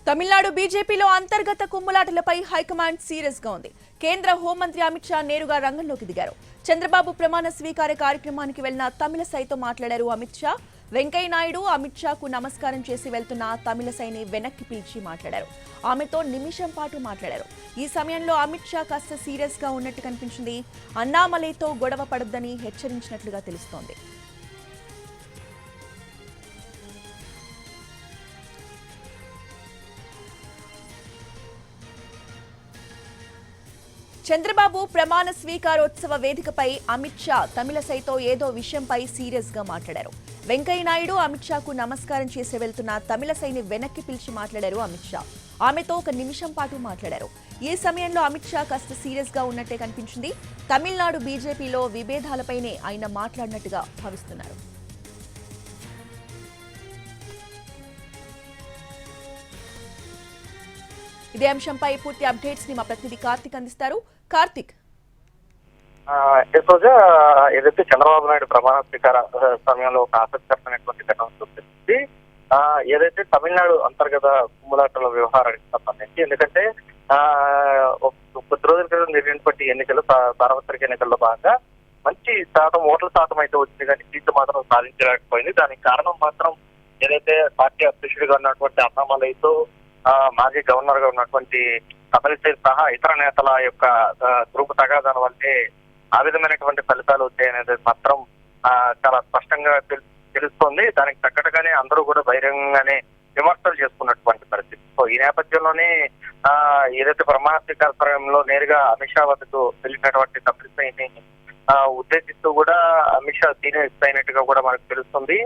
తమిళనాడు బీజేపీలో అంతర్గత కుమ్ములాటలపై high command serious గా ఉంది. కేంద్ర హోంమంత్రి అమిత్ షా నేరుగా రంగంలోకి దిగారు. చంద్రబాబు ప్రమాణ స్వీకార కార్యక్రమానికి వెళ్లిన తమిళసైతో మాట్లాడారు అమిత్ షా. వెంకయ్య నాయుడు అమిత్ షాకు నమస్కారం చేసి వెళ్తున్న తమిళసైని వెనక్కి పిలిచి మాట్లాడారు. ఆమెతో నిమిషం పాటు మాట్లాడారు. ఈ సమయంలో అమిత్ షా కాస్త సీరియస్ గా ఉన్నట్టు కనిపించింది. అన్నామలైతో గొడవ పడొద్దని హెచ్చరించినట్లుగా తెలుస్తోంది. చంద్రబాబు ప్రమాణ స్వీకారోత్సవ వేదికపై అమిత్ షా తమిళసైతో ఏదో విషయంపై సీరియస్ గా మాట్లాడారు. వెంకయ్య నాయుడు అమిత్ షాకు నమస్కారం చేసి వెళ్తున్న తమిళసైని వెనక్కి పిలిచి మాట్లాడారు అమిత్ షా. ఆమెతో ఒక నిమిషం పాటు మాట్లాడారు. ఈ సమయంలో అమిత్ షా కాస్త సీరియస్ గా ఉన్నట్టే కనిపించింది. తమిళనాడు బీజేపీలో విభేదాలపైనే ఆయన మాట్లాడినట్టుగా భావిస్తున్నారు. ఇదే అంశంపై పూర్తి అప్డేట్స్ ని మా ప్రతినిధి కార్తిక్ అందిస్తారు. కార్తిక్, ఏదైతే చంద్రబాబు నాయుడు ప్రమాణ స్వీకార సమయంలో ఒక ఆసక్తికరమైనటువంటి ఘటన చూపించింది. ఏదైతే తమిళనాడు అంతర్గత కుమ్ములాటల వ్యవహారానికి సంబంధించి, ఎందుకంటే కొద్ది రోజుల క్రితం జరిగినటువంటి ఎన్నికలు, సార్వత్రిక ఎన్నికల్లో భాగంగా మంచి శాతం ఓట్ల శాతం అయితే వచ్చింది, కానీ సీట్లు మాత్రం సాధించలేకపోయింది. దానికి కారణం మాత్రం ఏదైతే పార్టీ అధ్యక్షుడిగా ఉన్నటువంటి అన్నామలైతో మాజీ గవర్నర్ గా ఉన్నటువంటి తమిళసై సహా ఇతర నేతల యొక్క గ్రూపు తగాదాల వల్లే ఆ విధమైనటువంటి ఫలితాలు వచ్చాయనేది మాత్రం చాలా స్పష్టంగా తెలుస్తోంది. దానికి తగ్గట్టుగానే అందరూ కూడా బహిరంగంగానే విమర్శలు చేసుకున్నటువంటి పరిస్థితి. సో ఈ నేపథ్యంలోనే ఏదైతే ప్రమాణ స్వీకార సమయంలో నేరుగా అమిత్ షా వద్దకు వెళ్ళినటువంటి తమిళసైని ఉద్దేశిస్తూ కూడా అమిత్ షా సీనియర్ అయినట్టుగా కూడా మనకు తెలుస్తుంది.